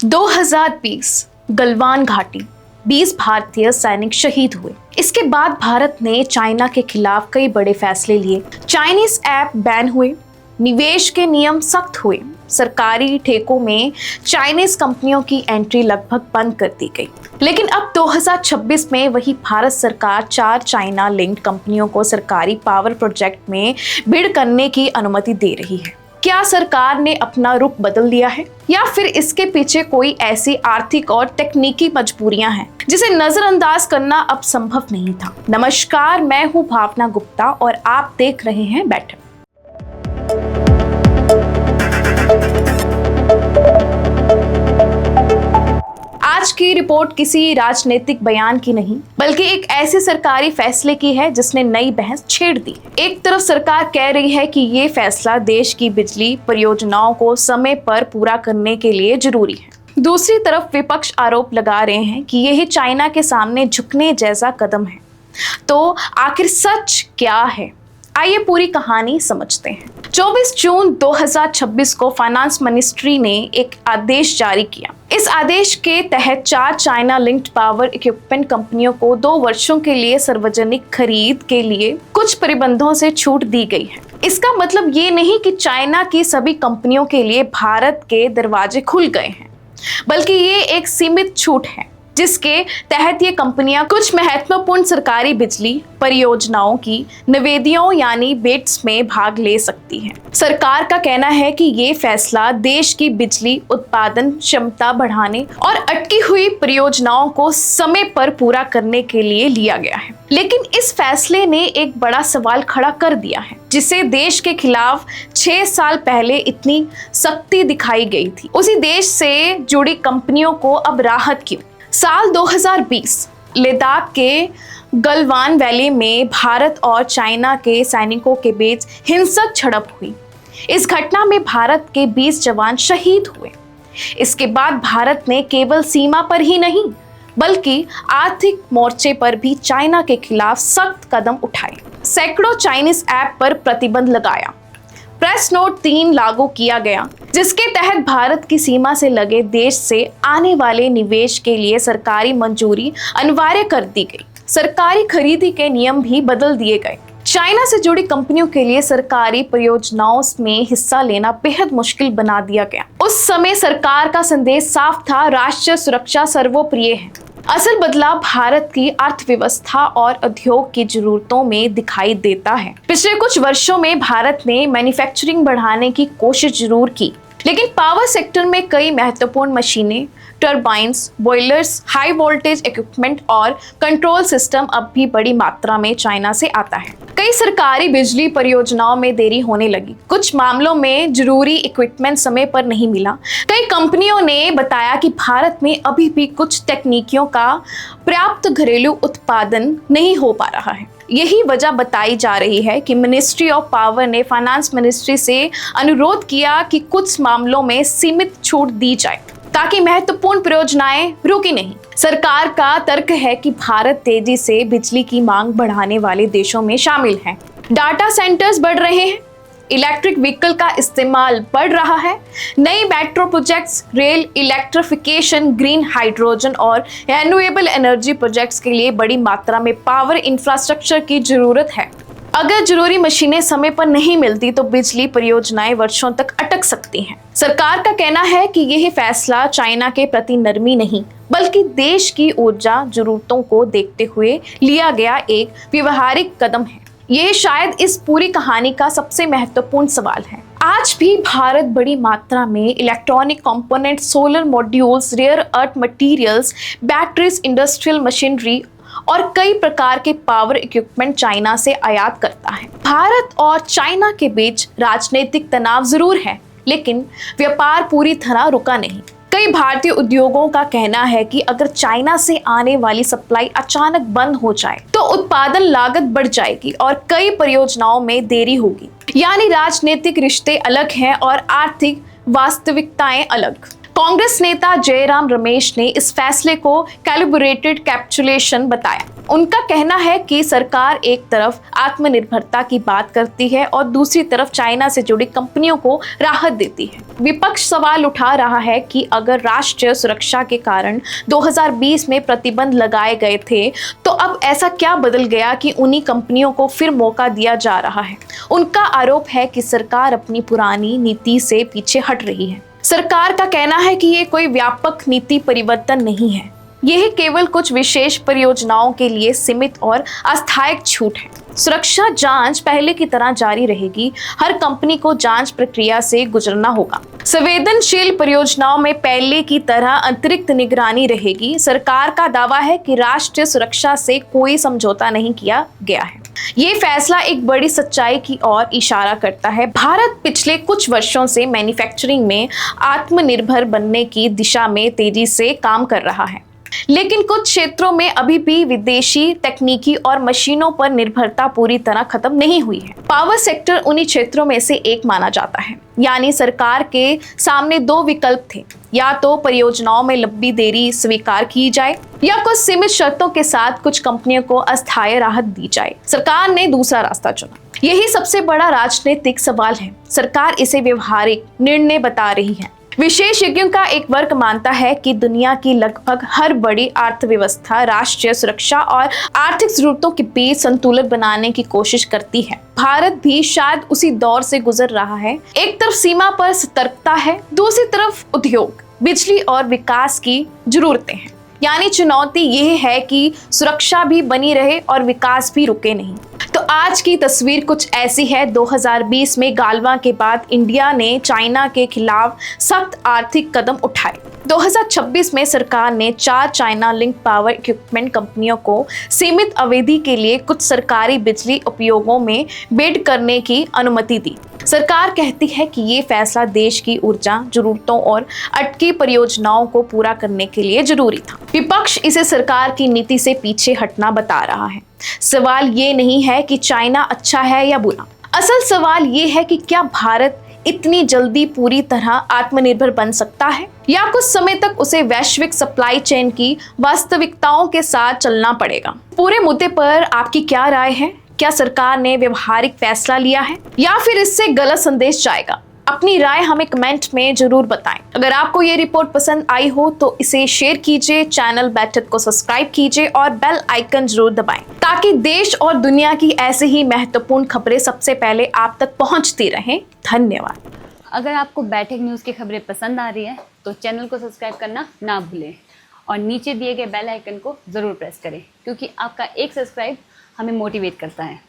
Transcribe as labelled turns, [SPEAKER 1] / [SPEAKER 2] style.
[SPEAKER 1] 2020 गलवान घाटी 20 भारतीय सैनिक शहीद हुए। इसके बाद भारत ने चाइना के खिलाफ कई बड़े फैसले लिए। चाइनीज ऐप बैन हुए, निवेश के नियम सख्त हुए, सरकारी ठेकों में चाइनीज कंपनियों की एंट्री लगभग बंद कर दी गई। लेकिन अब 2026 में वही भारत सरकार 4 चाइना लिंक्ड कंपनियों को सरकारी पावर प्रोजेक्ट में बिड करने की अनुमति दे रही है। क्या सरकार ने अपना रुख बदल लिया है या फिर इसके पीछे कोई ऐसी आर्थिक और तकनीकी मजबूरियां हैं जिसे नजरअंदाज करना अब संभव नहीं था। नमस्कार, मैं हूं भावना गुप्ता और आप देख रहे हैं बैठक। आज की रिपोर्ट किसी राजनीतिक बयान की नहीं, बल्कि एक ऐसे सरकारी फैसले की है जिसने नई बहस छेड़ दी। एक तरफ सरकार कह रही है कि ये फैसला देश की बिजली परियोजनाओं को समय पर पूरा करने के लिए जरूरी है। दूसरी तरफ विपक्ष आरोप लगा रहे हैं कि यह चाइना के सामने झुकने जैसा कदम है। तो आखिर सच क्या है, आइए पूरी कहानी समझते हैं। 24 जून 2026 को फाइनेंस मिनिस्ट्री ने एक आदेश जारी किया। इस आदेश के तहत 4 चाइना लिंक्ड पावर इक्विपमेंट कंपनियों को 2 वर्षों के लिए सार्वजनिक खरीद के लिए कुछ प्रतिबंधों से छूट दी गई है। इसका मतलब ये नहीं कि चाइना की सभी कंपनियों के लिए भारत के दरवाजे खुल गए हैं, बल्कि ये एक सीमित छूट है जिसके तहत ये कंपनियां कुछ महत्वपूर्ण सरकारी बिजली परियोजनाओं की निविदाओं यानी बिड्स में भाग ले सकती हैं। सरकार का कहना है कि ये फैसला देश की बिजली उत्पादन क्षमता बढ़ाने और अटकी हुई परियोजनाओं को समय पर पूरा करने के लिए लिया गया है। लेकिन इस फैसले ने एक बड़ा सवाल खड़ा कर दिया है, जिसे देश के खिलाफ 6 साल पहले इतनी सख्ती दिखाई गई थी, उसी देश से जुड़ी कंपनियों को अब राहत क्यों? साल 2020 लद्दाख के गलवान वैली में भारत और चाइना के सैनिकों के बीच हिंसक झड़प हुई। इस घटना में भारत के 20 जवान शहीद हुए। इसके बाद भारत ने केवल सीमा पर ही नहीं, बल्कि आर्थिक मोर्चे पर भी चाइना के खिलाफ सख्त कदम उठाए। सैकड़ों चाइनीज ऐप पर प्रतिबंध लगाया, प्रेस नोट 3 लागू किया गया, जिसके तहत भारत की सीमा से लगे देश से आने वाले निवेश के लिए सरकारी मंजूरी अनिवार्य कर दी गई। सरकारी खरीदी के नियम भी बदल दिए गए। चाइना से जुड़ी कंपनियों के लिए सरकारी परियोजनाओं में हिस्सा लेना बेहद मुश्किल बना दिया गया। उस समय सरकार का संदेश साफ था, राष्ट्रीय सुरक्षा सर्वोपरि है। असल बदलाव भारत की अर्थव्यवस्था और उद्योग की जरूरतों में दिखाई देता है। पिछले कुछ वर्षों में भारत ने मैन्युफैक्चरिंग बढ़ाने की कोशिश जरूर की, लेकिन पावर सेक्टर में कई महत्वपूर्ण मशीनें, turbines, boilers, high voltage equipment और कंट्रोल सिस्टम अब भी बड़ी मात्रा में चाइना से आता है। कई सरकारी बिजली परियोजनाओं में देरी होने लगी। कुछ मामलों में जरूरी इक्विपमेंट समय पर नहीं मिला। कई कंपनियों ने बताया कि भारत में अभी भी कुछ तकनीकियों का पर्याप्त घरेलू उत्पादन नहीं हो पा रहा है। यही वजह बताई जा रही है कि मिनिस्ट्री ऑफ पावर ने फाइनेंस मिनिस्ट्री से अनुरोध किया कि कुछ मामलों में सीमित छूट दी जाए ताकि महत्वपूर्ण परियोजनाएं रुकी नहीं। सरकार का तर्क है कि भारत तेजी से बिजली की मांग बढ़ाने वाले देशों में शामिल है। डाटा सेंटर्स बढ़ रहे हैं, इलेक्ट्रिक व्हीकल का इस्तेमाल बढ़ रहा है, नई metro projects, rail electrification, green hydrogen और रिन्यूएबल एनर्जी प्रोजेक्ट्स के लिए बड़ी मात्रा में पावर इंफ्रास्ट्रक्चर की जरूरत है। अगर जरूरी मशीनें समय पर नहीं मिलती तो बिजली परियोजनाएं वर्षों तक अटक सकती हैं। सरकार का कहना है कि यह फैसला चाइना के प्रति नरमी नहीं, बल्कि देश की ऊर्जा जरूरतों को देखते हुए लिया गया एक व्यवहारिक कदम है। यह शायद इस पूरी कहानी का सबसे महत्वपूर्ण सवाल है। आज भी भारत बड़ी मात्रा में electronic component, solar modules, rare earth materials, batteries, industrial machinery और कई प्रकार के पावर इक्विपमेंट चाइना से आयात करता है। भारत और चाइना के बीच राजनीतिक तनाव जरूर है, लेकिन व्यापार पूरी तरह रुका नहीं। कई भारतीय उद्योगों का कहना है कि अगर चाइना से आने वाली सप्लाई अचानक बंद हो जाए तो उत्पादन लागत बढ़ जाएगी और कई परियोजनाओं में देरी होगी। यानी राजनीतिक रिश्ते अलग हैं और आर्थिक वास्तविकताएं अलग। कांग्रेस नेता जयराम रमेश ने इस फैसले को कैलिब्रेटेड कैप्चुलेशन बताया। उनका कहना है कि सरकार एक तरफ आत्मनिर्भरता की बात करती है और दूसरी तरफ चाइना से जुड़ी कंपनियों को राहत देती है। विपक्ष सवाल उठा रहा है कि अगर राष्ट्रीय सुरक्षा के कारण 2020 में प्रतिबंध लगाए गए थे तो अब ऐसा क्या बदल गया कि उन्हीं कंपनियों को फिर मौका दिया जा रहा है। उनका आरोप है कि सरकार अपनी पुरानी नीति से पीछे हट रही है। सरकार का कहना है कि ये कोई व्यापक नीति परिवर्तन नहीं है, यह केवल कुछ विशेष परियोजनाओं के लिए सीमित और अस्थायी छूट है। सुरक्षा जांच पहले की तरह जारी रहेगी, हर कंपनी को जांच प्रक्रिया से गुजरना होगा। संवेदनशील परियोजनाओं में पहले की तरह अतिरिक्त निगरानी रहेगी। सरकार का दावा है कि राष्ट्रीय सुरक्षा से कोई समझौता नहीं किया गया है। ये फैसला एक बड़ी सच्चाई की ओर इशारा करता है। भारत पिछले कुछ वर्षों से मैन्युफैक्चरिंग में आत्मनिर्भर बनने की दिशा में तेजी से काम कर रहा है, लेकिन कुछ क्षेत्रों में अभी भी विदेशी तकनीकी और मशीनों पर निर्भरता पूरी तरह खत्म नहीं हुई है। पावर सेक्टर उन्हीं क्षेत्रों में से एक माना जाता है। यानी सरकार के सामने दो विकल्प थे, या तो परियोजनाओं में लंबी देरी स्वीकार की जाए या कुछ सीमित शर्तों के साथ कुछ कंपनियों को अस्थायी राहत दी जाए। सरकार ने दूसरा रास्ता चुना। यही सबसे बड़ा राजनीतिक सवाल है। सरकार इसे व्यवहारिक निर्णय बता रही है। विशेषज्ञों का एक वर्ग मानता है कि दुनिया की लगभग हर बड़ी अर्थव्यवस्था राष्ट्रीय सुरक्षा और आर्थिक जरूरतों के बीच संतुलन बनाने की कोशिश करती है। भारत भी शायद उसी दौर से गुजर रहा है। एक तरफ सीमा पर सतर्कता है, दूसरी तरफ उद्योग, बिजली और विकास की जरूरतें हैं। यानी चुनौती यह है कि सुरक्षा भी बनी रहे और विकास भी रुके नहीं। तो आज की तस्वीर कुछ ऐसी है। 2020 में गालवा के बाद इंडिया ने चाइना के खिलाफ सख्त आर्थिक कदम उठाए। 2026 में सरकार ने 4 चाइना लिंक पावर इक्विपमेंट कंपनियों को सीमित अवधि के लिए कुछ सरकारी बिजली उपयोगों में बिड करने की अनुमति दी। सरकार कहती है कि ये फैसला देश की ऊर्जा जरूरतों और अटकी परियोजनाओं को पूरा करने के लिए जरूरी था। विपक्ष इसे सरकार की नीति से पीछे हटना बता रहा है। सवाल ये नहीं है कि चाइना अच्छा है या बुरा, असल सवाल ये है कि क्या भारत इतनी जल्दी पूरी तरह आत्मनिर्भर बन सकता है या कुछ समय तक उसे वैश्विक सप्लाई चेन की वास्तविकताओं के साथ चलना पड़ेगा। पूरे मुद्दे पर आपकी क्या राय है? क्या सरकार ने व्यवहारिक फैसला लिया है या फिर इससे गलत संदेश जाएगा? अपनी राय हमें कमेंट में जरूर बताएं। अगर आपको ये रिपोर्ट पसंद आई हो तो इसे शेयर कीजिए, चैनल बैठक को सब्सक्राइब कीजिए और बेल आइकन जरूर दबाएं ताकि देश और दुनिया की ऐसे ही महत्वपूर्ण खबरें सबसे पहले आप तक पहुंचती रहें। धन्यवाद।
[SPEAKER 2] अगर आपको बैठक न्यूज़ की खबरें पसंद आ रही है तो चैनल को सब्सक्राइब करना ना भूलें और नीचे दिए गए बेल आइकन को ज़रूर प्रेस करें, क्योंकि आपका एक सब्सक्राइब हमें मोटिवेट करता है।